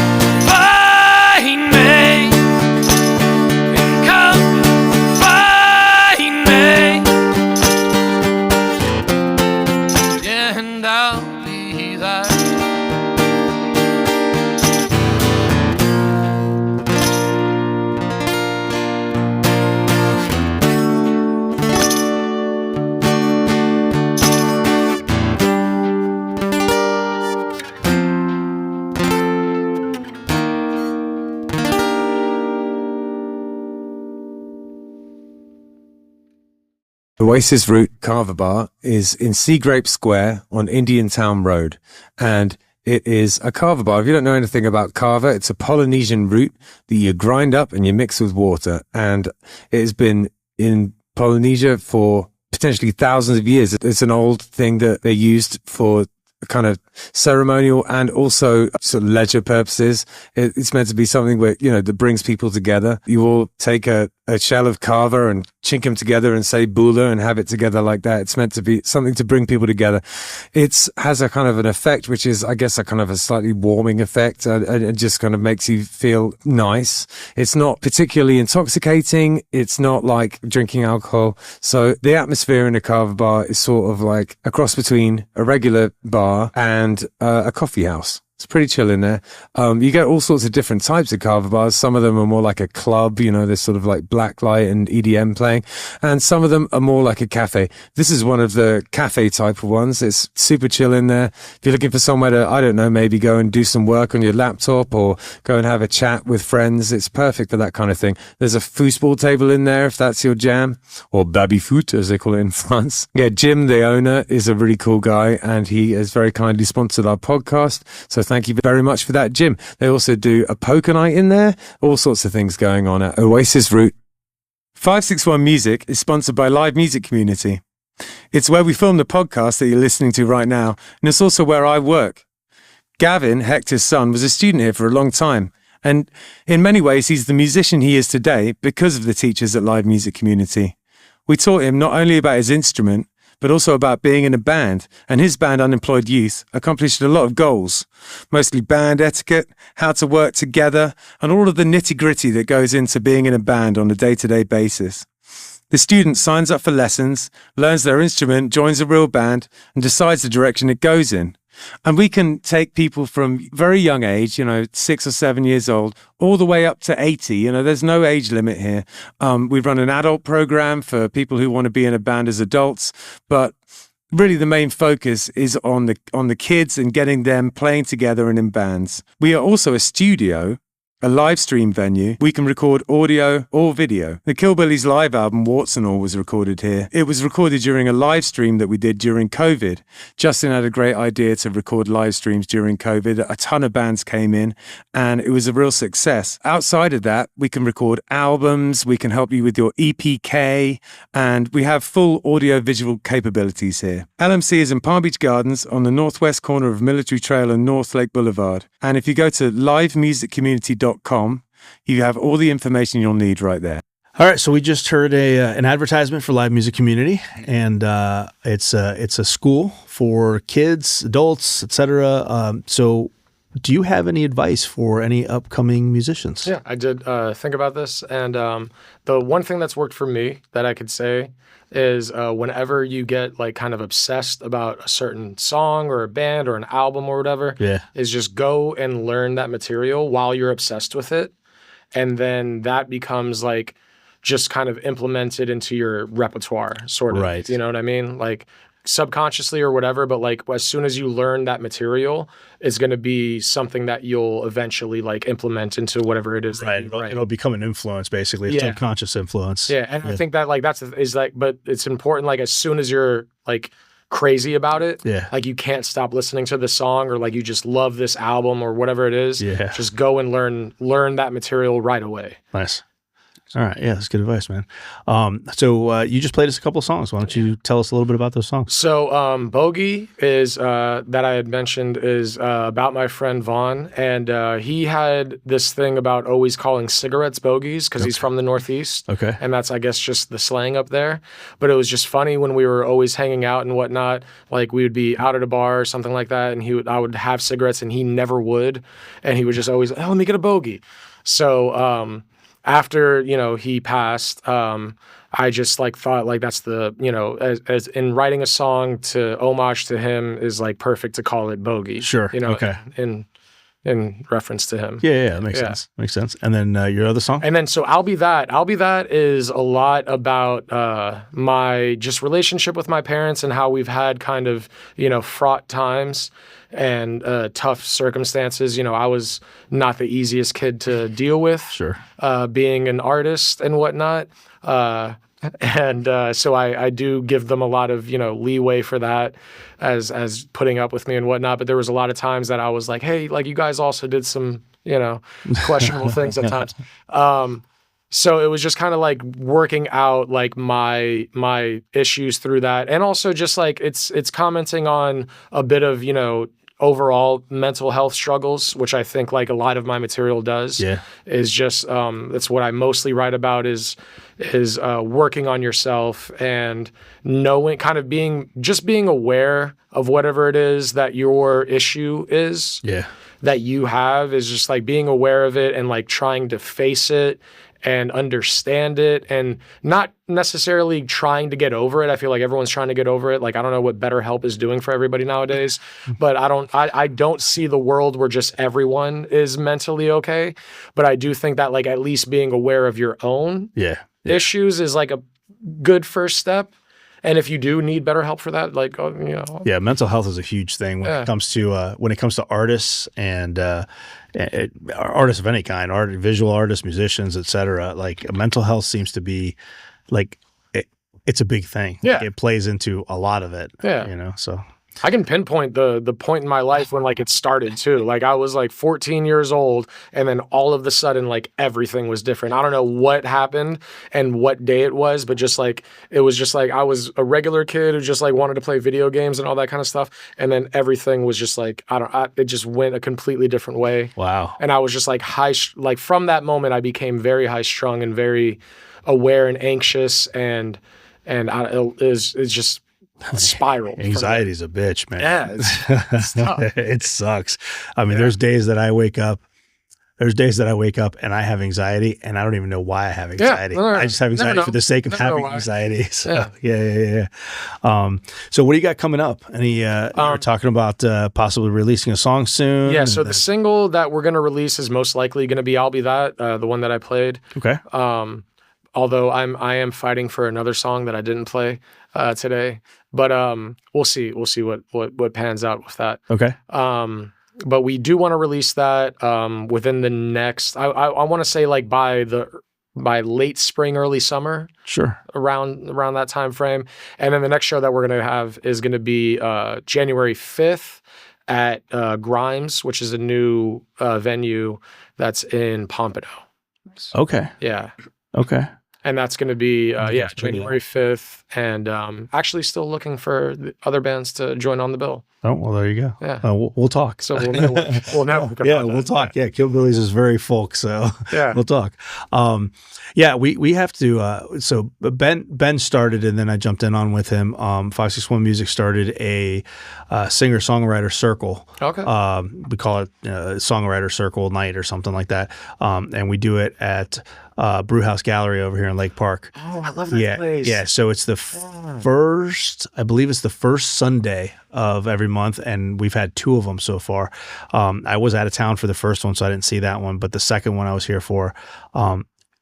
find me, and come find me. Yeah, and I'll be there. Oasis root Kava bar is in Sea Grape Square on Indiantown Rd. And it is a Kava bar. If you don't know anything about Kava, it's a Polynesian root that you grind up and you mix with water. And it has been in Polynesia for potentially thousands of years. It's an old thing that they used for kind of ceremonial and also sort of leisure purposes. It's meant to be something where, that brings people together. You all take a shell of kava and chink them together and say bula and have it together like that. It's meant to be something to bring people together. It has a kind of an effect, which is, I guess, a kind of a slightly warming effect. It just kind of makes you feel nice. It's not particularly intoxicating. It's not like drinking alcohol. So the atmosphere in a kava bar is sort of like a cross between a regular bar and a coffee house. It's pretty chill in there. You get all sorts of different types of kava bars. Some of them are more like a club, there's sort of like blacklight and EDM playing. And some of them are more like a cafe. This is one of the cafe type of ones. It's super chill in there. If you're looking for somewhere to, I don't know, maybe go and do some work on your laptop or go and have a chat with friends, it's perfect for that kind of thing. There's a foosball table in there if that's your jam, or baby foot as they call it in France. Yeah, Jim, the owner, is a really cool guy and he has very kindly sponsored our podcast. So thank you very much for that, Jim. They also do a poker night in there, all sorts of things going on at Oasis Root. 561 Music is sponsored by Live Music Community. It's where we film the podcast that you're listening to right now, and it's also where I work. Gavin, Hector's son, was a student here for a long time, and in many ways he's the musician he is today because of the teachers at Live Music Community. We taught him not only about his instrument, but also about being in a band, and his band Unemployed Youth accomplished a lot of goals, mostly band etiquette, how to work together, and all of the nitty-gritty that goes into being in a band on a day-to-day basis. The student signs up for lessons, learns their instrument, joins a real band, and decides the direction it goes in. And we can take people from very young age, 6 or 7 years old, all the way up to 80. There's no age limit here. We run an adult program for people who want to be in a band as adults, but really the main focus is on the kids and getting them playing together and in bands. We are also a studio, a live stream venue. We can record audio or video. The Killbillies live album, Warts and All, was recorded here. It was recorded during a live stream that we did during COVID. Justin had a great idea to record live streams during COVID. A ton of bands came in and it was a real success. Outside of that, we can record albums, we can help you with your EPK, and we have full audio-visual capabilities here. LMC is in Palm Beach Gardens on the northwest corner of Military Trail and North Lake Boulevard. And if you go to livemusiccommunity.com, you have all the information you'll need right there. All right, so we just heard an advertisement for Live Music Community, and it's a school for kids, adults, etc. So, do you have any advice for any upcoming musicians? Yeah, I did think about this, and the one thing that's worked for me that I could say is whenever you get like kind of obsessed about a certain song or a band or an album or whatever, is just go and learn that material while you're obsessed with it. And then that becomes like just kind of implemented into your repertoire, sort of. Right. You know what I mean? Like subconsciously or whatever, but like as soon as you learn that material, it's going to be something that you'll eventually like implement into whatever it is. Right. It'll become an influence, basically, a subconscious influence. Yeah. And I think that like but it's important, like as soon as you're like crazy about it, like you can't stop listening to the song or like you just love this album or whatever it is, just go and learn that material right away. Nice. All right. Yeah, that's good advice, man. So you just played us a couple of songs. Why don't you tell us a little bit about those songs? So Bogey is, that I had mentioned, is about my friend Vaughn. And he had this thing about always calling cigarettes bogeys because he's from the Northeast. Okay. And that's, I guess, just the slang up there. But it was just funny when we were always hanging out and whatnot. Like we would be out at a bar or something like that. And I would have cigarettes and he never would. And he would just always, let me get a bogey. So, after, he passed, I just like thought like that's the, as in writing a song to homage to him is like perfect to call it Bogey. Sure. Okay. In reference to him. Yeah. Makes sense. Makes sense. And then your other song? And then so I'll Be That. I'll Be That is a lot about my just relationship with my parents and how we've had kind of, fraught times and tough circumstances. I was not the easiest kid to deal with. Sure. Being an artist and whatnot. And so I do give them a lot of, leeway for that as putting up with me and whatnot. But there was a lot of times that I was like, hey, like you guys also did some, questionable things at times. So it was just kind of like working out like my issues through that. And also just like it's commenting on a bit of, overall mental health struggles, which I think like a lot of my material does. Yeah. Is just that's what I mostly write about is working on yourself and knowing, kind of being aware of whatever it is that your issue is. Yeah. That you have, is just like being aware of it and like trying to face it and understand it, and not necessarily trying to get over it. I feel like everyone's trying to get over it. Like, I don't know what BetterHelp is doing for everybody nowadays, but I don't see the world where just everyone is mentally okay. But I do think that like at least being aware of your own issues is like a good first step. And if you do need better help for that, like, yeah, mental health is a huge thing when it comes to artists and artists of any kind, visual artists, musicians, etc. Like mental health seems to be like it's a big thing. Yeah, like, it plays into a lot of it. Yeah, so. I can pinpoint the point in my life when like it started too. Like I was like 14 years old, and then all of a sudden like everything was different. I don't know what happened and what day it was, but just like it was just like I was a regular kid who just like wanted to play video games and all that kind of stuff, and then everything was just like it just went a completely different way. Wow. And I was just like like from that moment I became very high strung and very aware and anxious, and it's just spiral. Anxiety is a bitch, man. Yeah, it's tough. It sucks. I mean, there's days that I wake up and I have anxiety, and I don't even know why I have anxiety. No. I just have anxiety for the sake of having anxiety. So yeah. So what do you got coming up? You're talking about possibly releasing a song soon? Yeah. So the single that we're gonna release is most likely gonna be "I'll Be That," the one that I played. Okay. Although I am fighting for another song that I didn't play today, but we'll see what pans out with that. Okay. But we do want to release that within the next. I want to say like by late spring, early summer. Sure. Around that time frame, and then the next show that we're gonna have is gonna be January 5th at Grimes, which is a new venue that's in Pompano. Okay. Yeah. Okay. And that's going to be, January 5th. And actually still looking for the other bands to join on the bill. Oh, well, there you go. Yeah. We'll talk. So we'll know. Yeah, we'll talk. Yeah, Killbillies is very folk, so yeah, we'll talk. We have to. So Ben started, and then I jumped in on with him. 561 Music started a singer-songwriter circle. Okay. We call it Songwriter Circle Night or something like that, and we do it at Brewhouse Gallery over here in Lake Park. Oh, I love that place. Yeah, so it's the first, I believe it's the first Sunday of every month, and we've had 2 of them so far. I was out of town for the first one, so I didn't see that one, but the second one I was here for.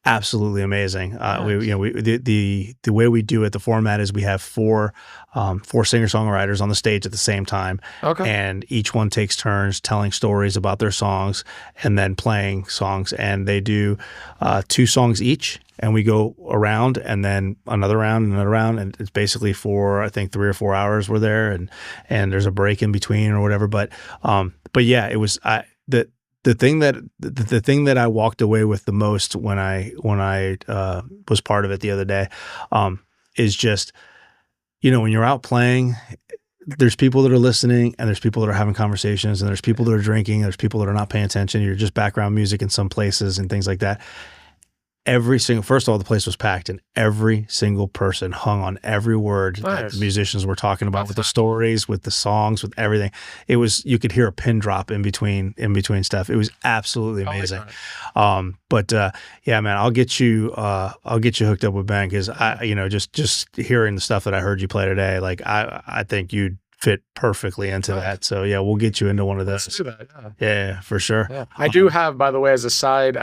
Absolutely amazing. The way we do it, the format is we have 4 singer-songwriters on the stage at the same time. Okay. And each one takes turns telling stories about their songs and then playing songs. And they do 2 songs each, and we go around and then another round, and it's basically for, I think, 3 or 4 hours we're there, and there's a break in between or whatever. But yeah, it was the thing that I walked away with the most when I was part of it the other day is just, when you're out playing, there's people that are listening, and there's people that are having conversations, and there's people that are drinking, there's people that are not paying attention. You're just background music in some places and things like that. First of all, the place was packed, and every single person hung on every word that the musicians were talking about, with the stories, with the songs, with everything. It was, you could hear a pin drop in between stuff. It was absolutely amazing. Yeah, man, I'll get you hooked up with Ben, because just hearing the stuff that I heard you play today, like I think you'd fit perfectly into that. So yeah, we'll get you into one of those. Let's do that. Yeah, for sure. Yeah. I do have, by the way, as a side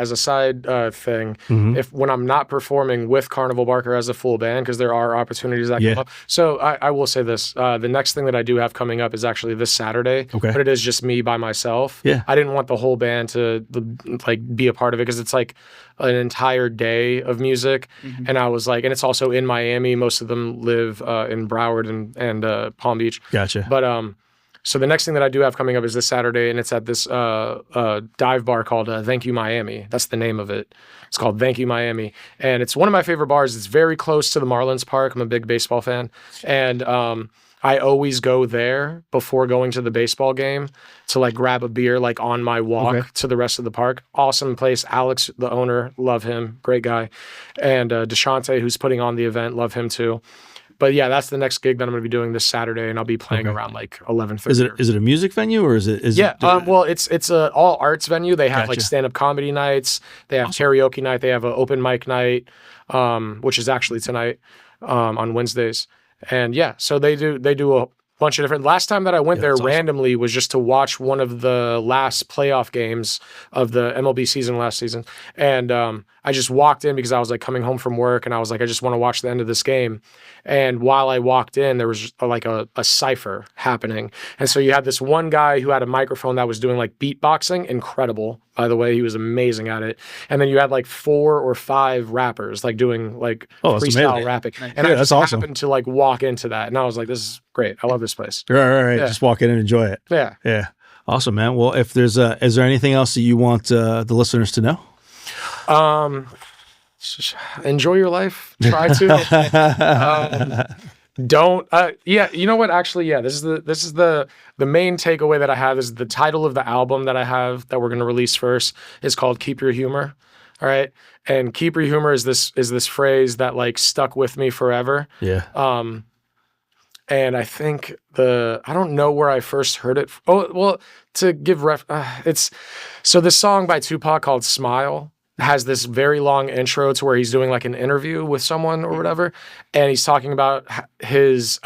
thing, if when I'm not performing with Carnival Barker as a full band, because there are opportunities that come up. So I will say this: the next thing that I do have coming up is actually this Saturday. Okay. But it is just me by myself. Yeah. I didn't want the whole band to be a part of it because it's like an entire day of music, and I was like, and it's also in Miami. Most of them live in Broward and Palm Beach. Gotcha. But so the next thing that I do have coming up is this Saturday, and it's at this dive bar called Thank You Miami. That's the name of it. It's called Thank You Miami, and it's one of my favorite bars. It's very close to the Marlins Park. I'm a big baseball fan, and I always go there before going to the baseball game to like grab a beer like on my walk to the rest of the park. Awesome place. Alex, the owner, love him. Great guy. And Deshante, who's putting on the event, love him too. But yeah, that's the next gig that I'm going to be doing this Saturday, and I'll be playing around like 11:30. Is it a music venue or is it? Well, it's a all arts venue. They have like Gotcha. stand up comedy nights. They have karaoke night. They have an open mic night, which is actually tonight on Wednesdays. And yeah, so they do a bunch of different. Last time that I went there randomly was just to watch one of the last playoff games of the MLB season last season, and I just walked in because I was like coming home from work, and I was like, I just want to watch the end of this game. And while I walked in, there was like a cipher happening, and so you had this one guy who had a microphone that was doing like beatboxing, incredible. By the way, he was amazing at it. And then you had like 4 or 5 rappers like doing like freestyle rapping. And I just happened to like walk into that. And I was like, this is great. I love this place. Right. Yeah. Just walk in and enjoy it. Yeah. Yeah. Awesome, man. Well, if there's is there anything else that you want the listeners to know? Enjoy your life. Try to. Don't you know what, actually, this is the main takeaway that I have is the title of the album that I have that we're going to release first is called Keep Your Humor. All right. And keep your humor is this phrase that like stuck with me forever. Yeah. And I think I don't know where I first heard it. Oh, well, to give so this song by Tupac called Smile has this very long intro to where he's doing like an interview with someone or whatever. And he's talking about his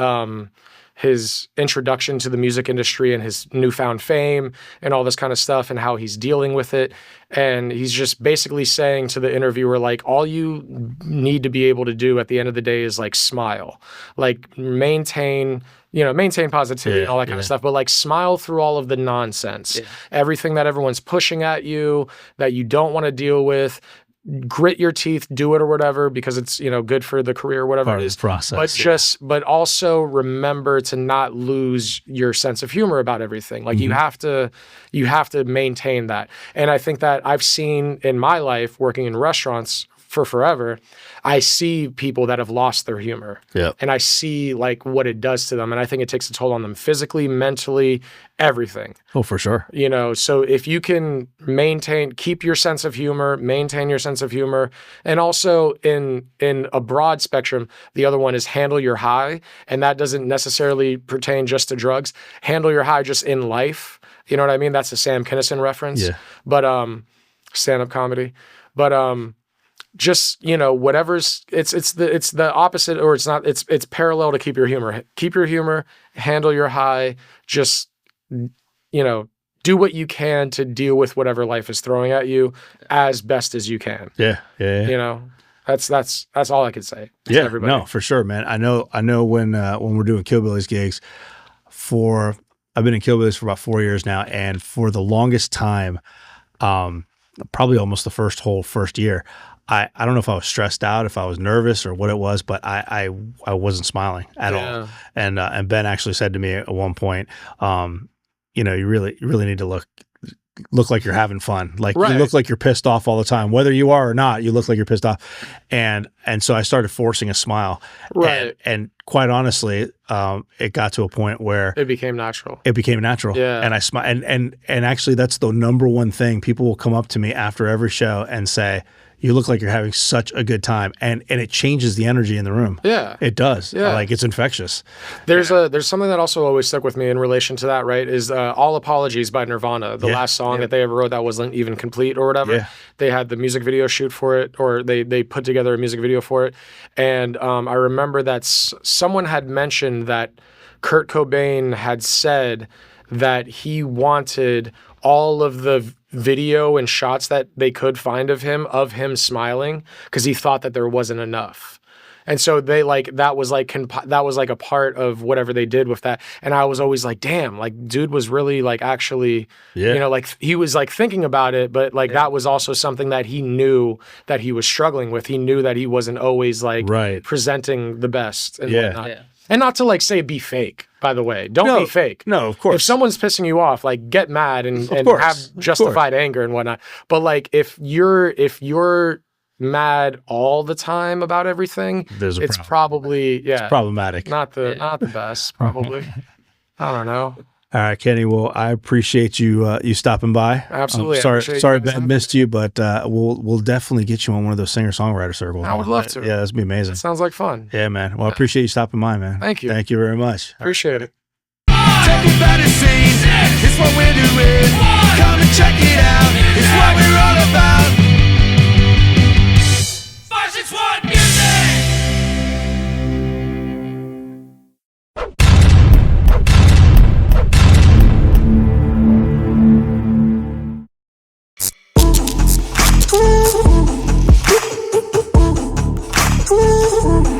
introduction to the music industry and his newfound fame and all this kind of stuff and how he's dealing with it. And he's just basically saying to the interviewer, like, all you need to be able to do at the end of the day is like smile, like maintain positivity and all that kind of stuff, but like smile through all of the nonsense, everything that everyone's pushing at you that you don't want to deal with. Grit your teeth, do it or whatever, because it's, good for the career or whatever it is. Process. But also remember to not lose your sense of humor about everything. Like you have to maintain that. And I think that I've seen in my life working in restaurants for forever, I see people that have lost their humor. Yeah. And I see like what it does to them. And I think it takes a toll on them physically, mentally, everything. Oh, for sure. So if you can keep your sense of humor, maintain your sense of humor, and also in a broad spectrum, the other one is handle your high. And that doesn't necessarily pertain just to drugs. Handle your high just in life. You know what I mean? That's a Sam Kinison reference. Yeah. But stand-up comedy. But just whatever's it's the opposite, or it's not, it's parallel to keep your humor, handle your high, just do what you can to deal with whatever life is throwing at you as best as you can. Yeah. That's all I could say to everybody. No, for sure, man. I know when we're doing Killbillies gigs I've been in Killbillies for about 4 years now, and for the longest time, probably almost the first year, I don't know if I was stressed out, if I was nervous or what it was, but I wasn't smiling at all. And Ben actually said to me at one point, you really need to look like you're having fun. Like you look like you're pissed off all the time, whether you are or not, you look like you're pissed off. And so I started forcing a smile. Right. And quite honestly, it got to a point where it became natural. Yeah. And I smile. And actually that's the number one thing. People will come up to me after every show and say, you look like you're having such a good time. And it changes the energy in the room. Yeah. It does. Yeah. Like it's infectious. There's something that also always stuck with me in relation to that, right? Is All Apologies by Nirvana, the last song that they ever wrote that wasn't even complete or whatever. Yeah. They had the music video shoot for it, or they put together a music video for it. And I remember that someone had mentioned that Kurt Cobain had said that he wanted all of the video and shots that they could find of him smiling, because he thought that there wasn't enough. And so they that was like a part of whatever they did with that. And I was always like, damn, like dude was really like actually, you know, like he was like thinking about it, but like that was also something that he knew that he was struggling with. He knew that he wasn't always like presenting the best and whatnot. Yeah. And not to like say be fake, by the way. Don't be fake. No, of course. If someone's pissing you off, like get mad and have justified anger and whatnot. But like if you're mad all the time about everything, it's probably it's problematic. Not the best, probably. I don't know. All right, Kenny. Well, I appreciate you stopping by. Absolutely. Sorry Ben missed you, but we'll definitely get you on one of those singer-songwriter circles. I would love to. Yeah, that'd be amazing. That sounds like fun. Yeah, man. Well, I appreciate you stopping by, man. Thank you. Thank you very much. Appreciate it. Take it by the scene, it's what we're doing. Come and check it out, it's what we're all about. 561 music! Ooh.